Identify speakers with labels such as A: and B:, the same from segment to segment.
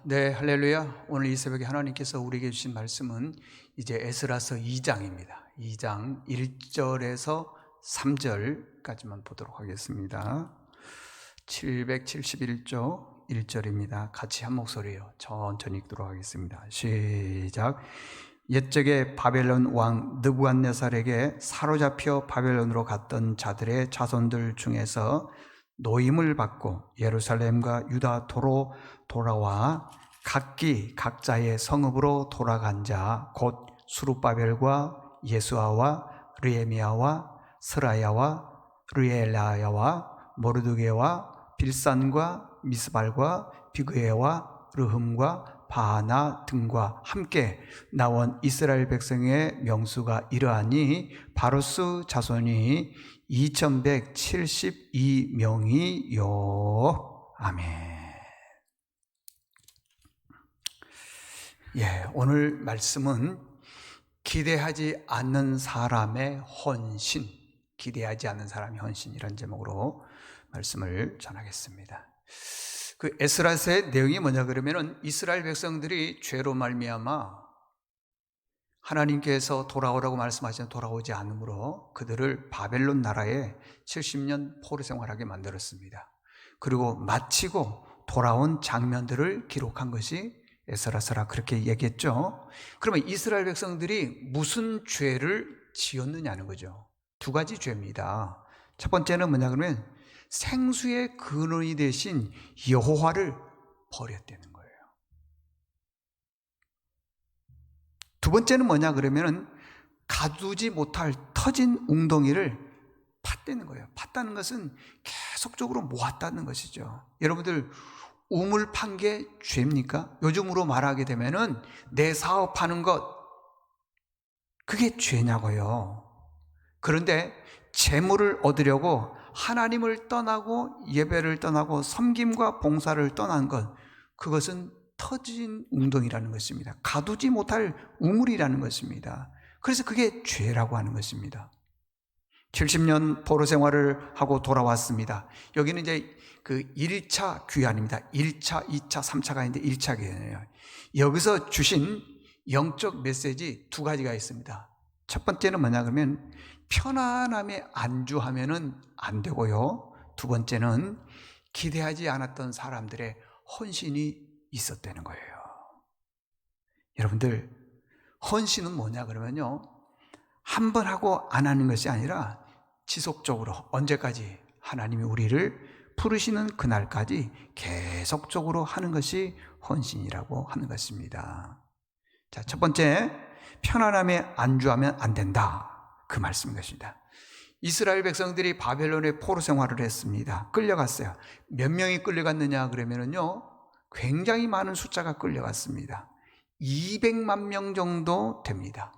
A: 네, 할렐루야. 오늘 이 새벽에 하나님께서 우리에게 주신 말씀은 이제 에스라서 2장입니다. 2장 1절에서 3절까지만 보도록 하겠습니다. 771조 1절입니다. 같이 한 목소리로 천천히 읽도록 하겠습니다. 시작. 옛적에 바벨론 왕 느부갓네살에게 사로잡혀 바벨론으로 갔던 자들의 자손들 중에서 노임을 받고 예루살렘과 유다 도로 돌아와 각기 각자의 성읍으로 돌아간 자 곧 수룹바벨과 예수아와 르헤미야와 스라야와 르엘라야와 모르드게와 빌산과 미스발과 비그에와 르흠과 바하나 등과 함께 나온 이스라엘 백성의 명수가 이러하니 바로스 자손이 2172명이요. 아멘. 오늘 말씀은 기대하지 않는 사람의 헌신, 기대하지 않는 사람의 헌신이라는 제목으로 말씀을 전하겠습니다. 그 에스라서의 내용이 뭐냐 그러면은 이스라엘 백성들이 죄로 말미암아 하나님께서 돌아오라고 말씀하시는 돌아오지 않으므로 그들을 바벨론 나라에 70년 포로 생활하게 만들었습니다. 그리고 마치고 돌아온 장면들을 기록한 것이 에스라서라 그렇게 얘기했죠. 그러면 이스라엘 백성들이 무슨 죄를 지었느냐는 거죠. 두 가지 죄입니다. 첫 번째는 뭐냐 그러면 생수의 근원이 되신 여호와를 버렸다는 거예요. 두 번째는 뭐냐 그러면 가두지 못할 터진 웅덩이를 팠다는 거예요. 팠다는 것은 계속적으로 모았다는 것이죠. 여러분들 우물 판 게 죄입니까? 요즘으로 말하게 되면은 내 사업하는 것 그게 죄냐고요. 그런데 재물을 얻으려고 하나님을 떠나고 예배를 떠나고 섬김과 봉사를 떠난 것, 그것은 터진 웅덩이라는 것입니다. 가두지 못할 우물이라는 것입니다. 그래서 그게 죄라고 하는 것입니다. 70년 포로 생활을 하고 돌아왔습니다. 여기는 이제 그 1차 귀환입니다. 1차, 2차, 3차가 있는데 1차 귀환이에요. 여기서 주신 영적 메시지 두 가지가 있습니다. 첫 번째는 뭐냐 그러면 편안함에 안주하면은 안 되고요. 두 번째는 기대하지 않았던 사람들의 헌신이 있었다는 거예요. 여러분들 헌신은 뭐냐 그러면요, 한 번 하고 안 하는 것이 아니라 지속적으로 언제까지 하나님이 우리를 부르시는 그날까지 계속적으로 하는 것이 헌신이라고 하는 것입니다. 자, 첫 번째, 편안함에 안주하면 안 된다. 그 말씀인 것입니다. 이스라엘 백성들이 바벨론에 포로 생활을 했습니다. 끌려갔어요. 몇 명이 끌려갔느냐 그러면요, 굉장히 많은 숫자가 끌려갔습니다. 200만 명 정도 됩니다.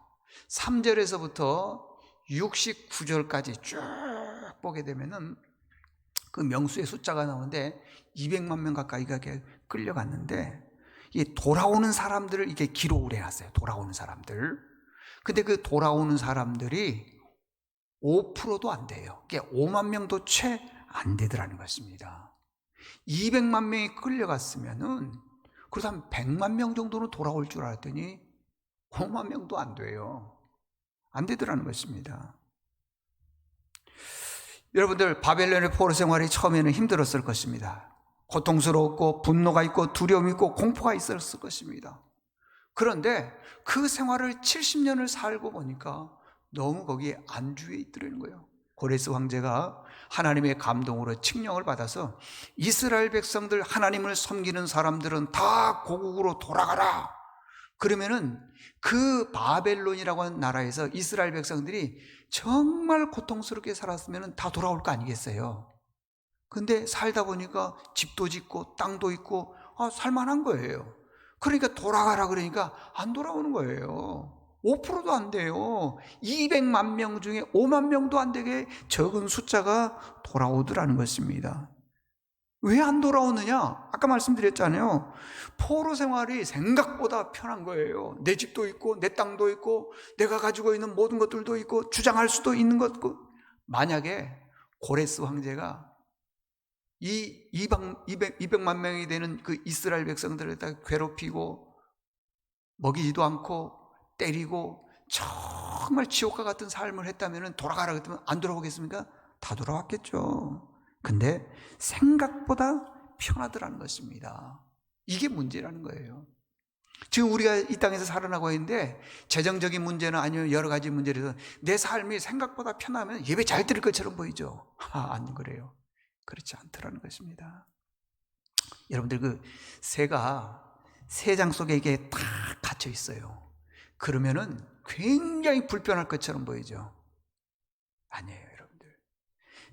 A: 3절에서부터 69절까지 쭉 보게 되면은 그 명수의 숫자가 나오는데 200만 명 가까이가 끌려갔는데, 이 돌아오는 사람들을 이게 기록을 해놨어요. 돌아오는 사람들. 근데 그 돌아오는 사람들이 5%도 안 돼요. 이게 5만 명도 채 안 되더라는 것입니다. 200만 명이 끌려갔으면은 그렇다면 100만 명 정도는 돌아올 줄 알았더니 5만 명도 안 돼요. 안 되더라는 것입니다. 여러분들 바벨론의 포로 생활이 처음에는 힘들었을 것입니다. 고통스러웠고 분노가 있고 두려움이 있고 공포가 있었을 것입니다. 그런데 그 생활을 70년을 살고 보니까 너무 거기에 안주해 있더라는 거예요. 고레스 황제가 하나님의 감동으로 칙령을 받아서 이스라엘 백성들, 하나님을 섬기는 사람들은 다 고국으로 돌아가라. 그러면은 그 바벨론이라고 하는 나라에서 이스라엘 백성들이 정말 고통스럽게 살았으면 다 돌아올 거 아니겠어요? 근데 살다 보니까 집도 짓고 땅도 있고 살만한 거예요. 그러니까 돌아가라 그러니까 안 돌아오는 거예요. 5%도 안 돼요. 200만 명 중에 5만 명도 안 되게 적은 숫자가 돌아오더라는 것입니다. 왜 안 돌아오느냐? 아까 말씀드렸잖아요. 포로 생활이 생각보다 편한 거예요. 내 집도 있고 내 땅도 있고 내가 가지고 있는 모든 것들도 있고 주장할 수도 있는 것. 만약에 고레스 황제가 이 200만 명이 되는 그 이스라엘 백성들을 다 괴롭히고 먹이지도 않고 때리고 정말 지옥과 같은 삶을 했다면 돌아가라 그랬으면 안 돌아오겠습니까? 다 돌아왔겠죠. 근데 생각보다 편하더라는 것입니다. 이게 문제라는 거예요. 지금 우리가 이 땅에서 살아나고 있는데 재정적인 문제나 아니면 여러 가지 문제에서 내 삶이 생각보다 편하면 예배 잘 드릴 것처럼 보이죠. 안 그래요. 그렇지 않더라는 것입니다. 여러분들 그 새가 새장 속에 이게 딱 갇혀 있어요. 그러면은 굉장히 불편할 것처럼 보이죠. 아니에요, 여러분들.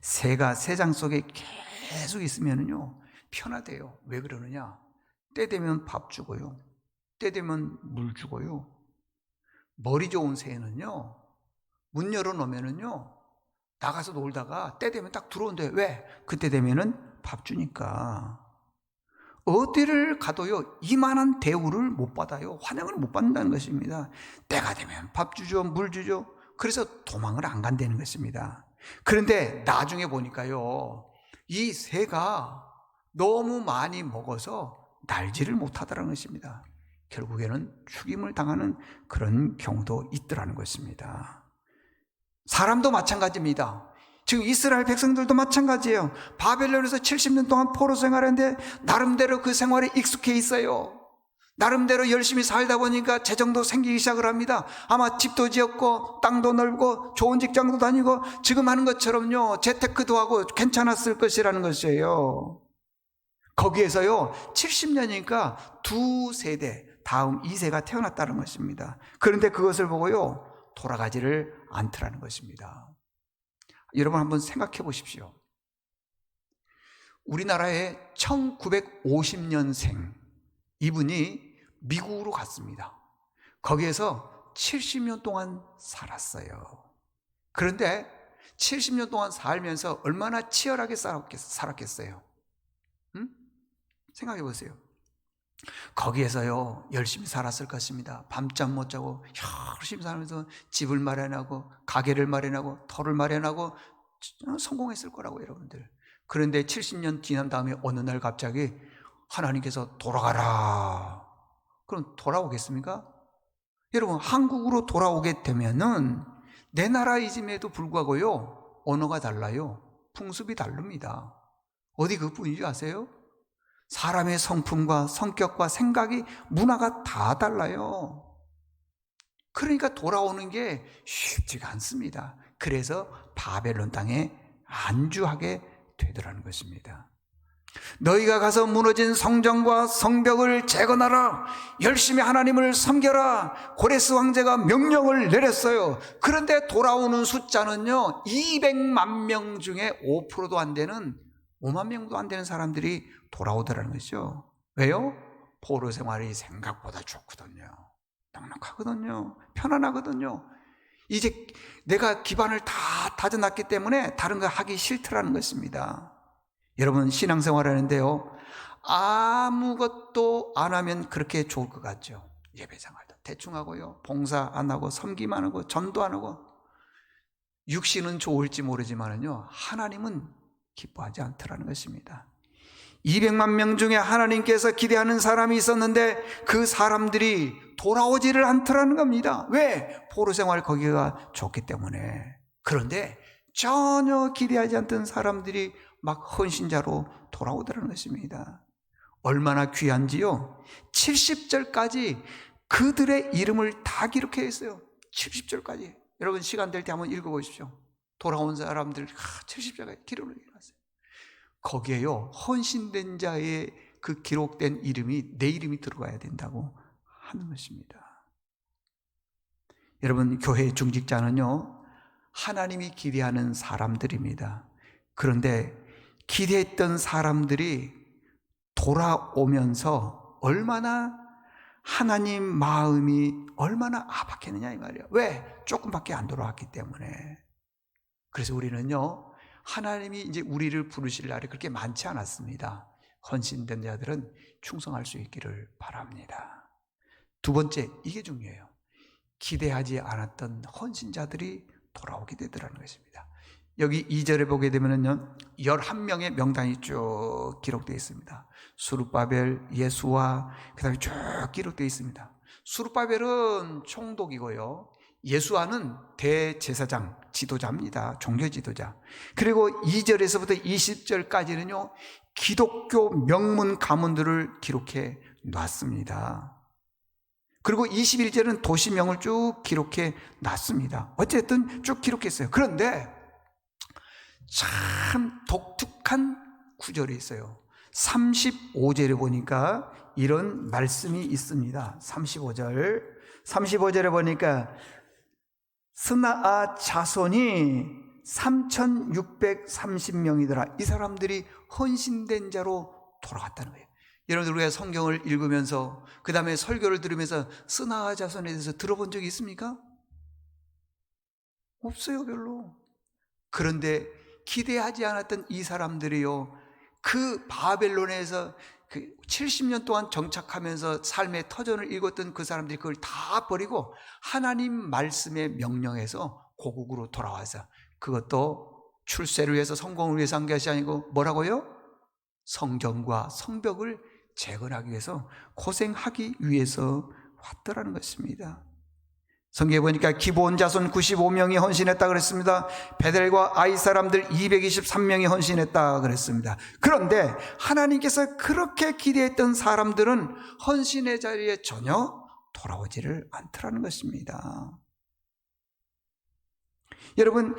A: 새가 새장 속에 계속 있으면은요 편하대요. 왜 그러느냐? 때 되면 밥 주고요, 때 되면 물 주고요. 머리 좋은 새는요 문 열어놓으면은요 나가서 놀다가 때 되면 딱 들어온대요. 왜? 그때 되면은 밥 주니까. 어디를 가도요 이만한 대우를 못 받아요. 환영을 못 받는다는 것입니다. 때가 되면 밥 주죠, 물 주죠. 그래서 도망을 안 간다는 것입니다. 그런데 나중에 보니까요 이 새가 너무 많이 먹어서 날지를 못하더라는 것입니다. 결국에는 죽임을 당하는 그런 경우도 있더라는 것입니다. 사람도 마찬가지입니다. 지금 이스라엘 백성들도 마찬가지예요. 바벨론에서 70년 동안 포로 생활했는데 나름대로 그 생활에 익숙해 있어요. 나름대로 열심히 살다 보니까 재정도 생기기 시작을 합니다. 아마 집도 지었고 땅도 넓고 좋은 직장도 다니고 지금 하는 것처럼요 재테크도 하고 괜찮았을 것이라는 것이에요. 거기에서요 70년이니까 두 세대 다음 2세가 태어났다는 것입니다. 그런데 그것을 보고요 돌아가지를 않더라는 것입니다. 여러분 한번 생각해 보십시오. 우리나라에 1950년생 이분이 미국으로 갔습니다. 거기에서 70년 동안 살았어요. 그런데 70년 동안 살면서 얼마나 치열하게 살았겠어요? 응? 생각해 보세요. 거기에서요 열심히 살았을 것입니다. 밤잠 못 자고 열심히 살면서 집을 마련하고 가게를 마련하고 터를 마련하고 성공했을 거라고 여러분들. 그런데 70년 지난 다음에 어느 날 갑자기 하나님께서 돌아가라. 그럼 돌아오겠습니까? 여러분 한국으로 돌아오게 되면은 내 나라이짐에도 불구하고요 언어가 달라요. 풍습이 다릅니다. 어디 그뿐이지 아세요? 사람의 성품과 성격과 생각이 문화가 다 달라요. 그러니까 돌아오는 게 쉽지가 않습니다. 그래서 바벨론 땅에 안주하게 되더라는 것입니다. 너희가 가서 무너진 성전과 성벽을 재건하라. 열심히 하나님을 섬겨라. 고레스 황제가 명령을 내렸어요. 그런데 돌아오는 숫자는요 200만 명 중에 5%도 안 되는 5만 명도 안 되는 사람들이 돌아오더라는 것이죠. 왜요? 포로 생활이 생각보다 좋거든요. 넉넉하거든요. 편안하거든요. 이제 내가 기반을 다 다져놨기 때문에 다른 거 하기 싫더라는 것입니다. 여러분 신앙생활 하는데요 아무것도 안 하면 그렇게 좋을 것 같죠. 예배생활도 대충 하고요, 봉사 안 하고 섬기만 하고 전도 안 하고. 육신은 좋을지 모르지만은요 하나님은 기뻐하지 않더라는 것입니다. 200만 명 중에 하나님께서 기대하는 사람이 있었는데 그 사람들이 돌아오지를 않더라는 겁니다. 왜? 포로 생활 거기가 좋기 때문에. 그런데 전혀 기대하지 않던 사람들이 막 헌신자로 돌아오더라는 것입니다. 얼마나 귀한지요 70절까지 그들의 이름을 다 기록해 있어요. 70절까지. 여러분 시간 될 때 한번 읽어보십시오. 돌아온 사람들 70절까지 기록을 해놨어요. 거기에요 헌신된 자의 그 기록된 이름이 내 이름이 들어가야 된다고 하는 것입니다. 여러분 교회 중직자는요 하나님이 기대하는 사람들입니다. 그런데 기대했던 사람들이 돌아오면서 얼마나 하나님 마음이 얼마나 아팠겠느냐 이 말이에요. 왜? 조금밖에 안 돌아왔기 때문에. 그래서 우리는요 하나님이 이제 우리를 부르실 날이 그렇게 많지 않았습니다. 헌신된 자들은 충성할 수 있기를 바랍니다. 두 번째, 이게 중요해요. 기대하지 않았던 헌신자들이 돌아오게 되더라는 것입니다. 여기 2절에 보게 되면요 11명의 명단이 쭉 기록되어 있습니다. 수룹바벨, 예수와 그 다음에 쭉 기록되어 있습니다. 수룹바벨은 총독이고요, 예수와는 대제사장, 지도자입니다. 종교 지도자. 그리고 2절에서부터 20절까지는요 기독교 명문 가문들을 기록해 놨습니다. 그리고 21절은 도시명을 쭉 기록해 놨습니다. 어쨌든 쭉 기록했어요. 그런데 참 독특한 구절이 있어요. 35절에 보니까 이런 말씀이 있습니다. 35절에 보니까 스나아 자손이 3630명이더라. 이 사람들이 헌신된 자로 돌아갔다는 거예요. 여러분들 우리가 성경을 읽으면서 그 다음에 설교를 들으면서 스나아 자손에 대해서 들어본 적이 있습니까? 없어요, 별로. 그런데 기대하지 않았던 이 사람들이요, 그 바벨론에서 그 70년 동안 정착하면서 삶의 터전을 읽었던 그 사람들이 그걸 다 버리고 하나님 말씀의 명령에서 고국으로 돌아와서, 그것도 출세를 위해서 성공을 위해서 한 것이 아니고 뭐라고요? 성전과 성벽을 재건하기 위해서 고생하기 위해서 왔더라는 것입니다. 성경에 보니까 기브온 자손 95명이 헌신했다 그랬습니다. 베델과 아이 사람들 223명이 헌신했다 그랬습니다. 그런데 하나님께서 그렇게 기대했던 사람들은 헌신의 자리에 전혀 돌아오지를 않더라는 것입니다. 여러분,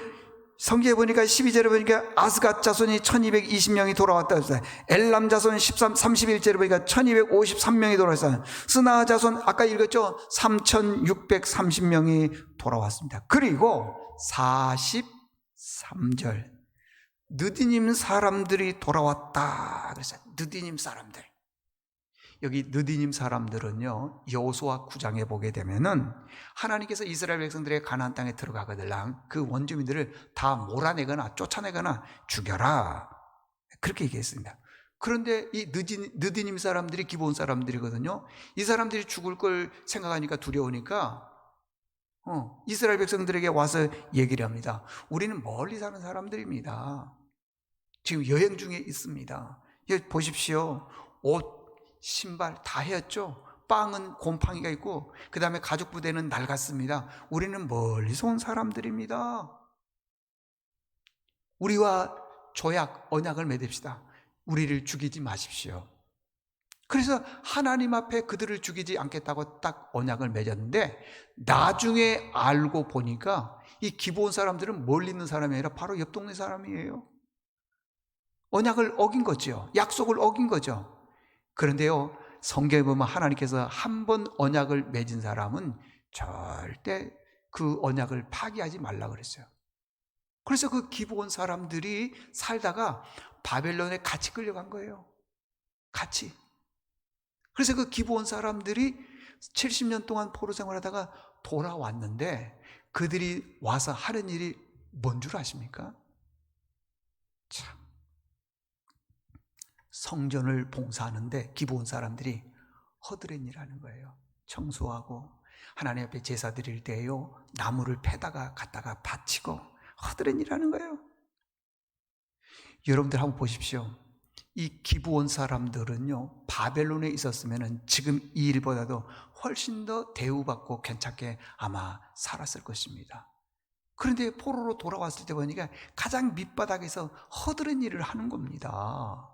A: 성경에 보니까 12절에 보니까 아스갓 자손이 1220명이 돌아왔다 그랬어요. 엘람 자손 31절에 보니까 1253명이 돌아왔어요. 스나아 자손 아까 읽었죠? 3630명이 돌아왔습니다. 그리고 43절 느디님 사람들이 돌아왔다 그랬어요. 느디님 사람들. 여기 느디님 사람들은요, 여호수아 9장에 보게 되면은 하나님께서 이스라엘 백성들의 가나안 땅에 들어가거들랑 그 원주민들을 다 몰아내거나 쫓아내거나 죽여라, 그렇게 얘기했습니다. 그런데 이 느디님 사람들이 기브온 사람들이거든요. 이 사람들이 죽을 걸 생각하니까 두려우니까 이스라엘 백성들에게 와서 얘기를 합니다. 우리는 멀리 사는 사람들입니다. 지금 여행 중에 있습니다. 여기 보십시오. 옷, 신발 다 헤었죠. 빵은 곰팡이가 있고 그 다음에 가죽 부대는 낡았습니다. 우리는 멀리서 온 사람들입니다. 우리와 조약, 언약을 맺읍시다. 우리를 죽이지 마십시오. 그래서 하나님 앞에 그들을 죽이지 않겠다고 딱 언약을 맺었는데, 나중에 알고 보니까 이 기브온 사람들은 멀리 있는 사람이 아니라 바로 옆 동네 사람이에요. 언약을 어긴 거죠. 약속을 어긴 거죠. 그런데요, 성경에 보면 하나님께서 한 번 언약을 맺은 사람은 절대 그 언약을 파기하지 말라 그랬어요. 그래서 그 기브온 사람들이 살다가 바벨론에 같이 끌려간 거예요. 같이. 그래서 그 기브온 사람들이 70년 동안 포로 생활하다가 돌아왔는데, 그들이 와서 하는 일이 뭔 줄 아십니까? 참, 성전을 봉사하는데 기브온 사람들이 허드렛 일하는 거예요. 청소하고 하나님 앞에 제사 드릴 때요, 나무를 패다가 갖다가 바치고 허드렛 일하는 거예요. 여러분들 한번 보십시오. 이 기브온 사람들은요, 바벨론에 있었으면 지금 이 일보다도 훨씬 더 대우받고 괜찮게 아마 살았을 것입니다. 그런데 포로로 돌아왔을 때 보니까 가장 밑바닥에서 허드렛 일을 하는 겁니다.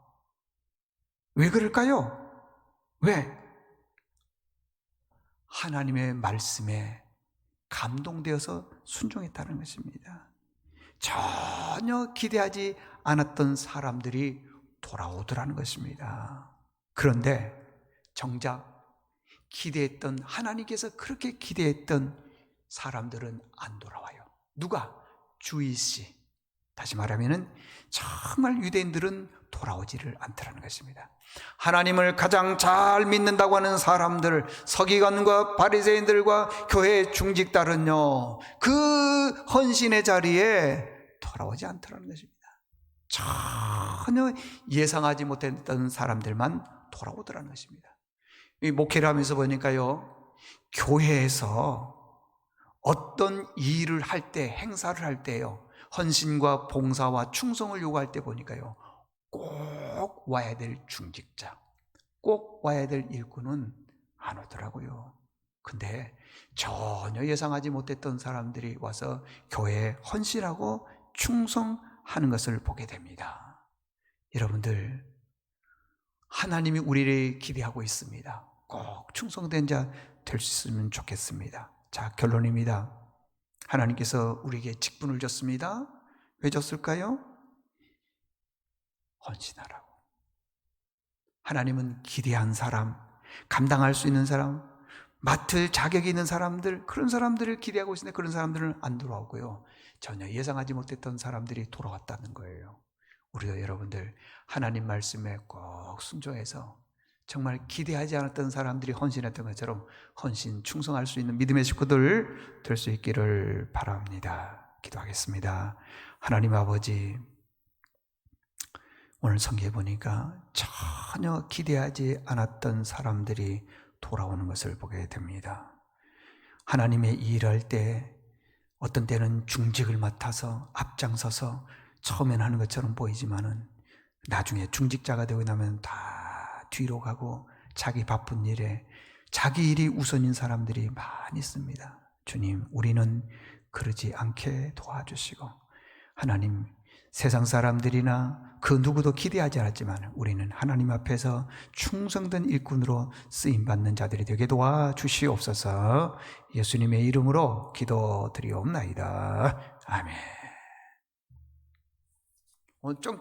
A: 왜 그럴까요? 왜? 하나님의 말씀에 감동되어서 순종했다는 것입니다. 전혀 기대하지 않았던 사람들이 돌아오더라는 것입니다. 그런데 정작 기대했던, 하나님께서 그렇게 기대했던 사람들은 안 돌아와요. 누가? 주이시. 다시 말하면은 정말 유대인들은 돌아오지를 않더라는 것입니다. 하나님을 가장 잘 믿는다고 하는 사람들, 서기관과 바리새인들과 교회 중직달은요, 그 헌신의 자리에 돌아오지 않더라는 것입니다. 전혀 예상하지 못했던 사람들만 돌아오더라는 것입니다. 이 목회를 하면서 보니까요, 교회에서 어떤 일을 할 때, 행사를 할 때요, 헌신과 봉사와 충성을 요구할 때 보니까요, 꼭 와야 될 중직자, 꼭 와야 될 일꾼은 안 오더라고요. 근데 전혀 예상하지 못했던 사람들이 와서 교회에 헌신하고 충성하는 것을 보게 됩니다. 여러분들, 하나님이 우리를 기대하고 있습니다. 꼭 충성된 자 될 수 있으면 좋겠습니다. 자, 결론입니다. 하나님께서 우리에게 직분을 줬습니다. 왜 줬을까요? 헌신하라고. 하나님은 기대한 사람, 감당할 수 있는 사람, 맡을 자격이 있는 사람들, 그런 사람들을 기대하고 있는데 그런 사람들은 안 돌아오고요, 전혀 예상하지 못했던 사람들이 돌아왔다는 거예요. 우리도 여러분들 하나님 말씀에 꼭 순종해서 정말 기대하지 않았던 사람들이 헌신했던 것처럼 헌신, 충성할 수 있는 믿음의 식구들 될 수 있기를 바랍니다. 기도하겠습니다. 하나님 아버지, 오늘 성경에 보니까 전혀 기대하지 않았던 사람들이 돌아오는 것을 보게 됩니다. 하나님의 일을 할 때 어떤 때는 중직을 맡아서 앞장서서 처음엔 하는 것처럼 보이지만은 나중에 중직자가 되고 나면 다 뒤로 가고 자기 바쁜 일에 자기 일이 우선인 사람들이 많이 있습니다. 주님, 우리는 그러지 않게 도와주시고, 하나님, 세상 사람들이나 그 누구도 기대하지 않았지만 우리는 하나님 앞에서 충성된 일꾼으로 쓰임받는 자들이 되게 도와주시옵소서. 예수님의 이름으로 기도드리옵나이다. 아멘. 오늘 좀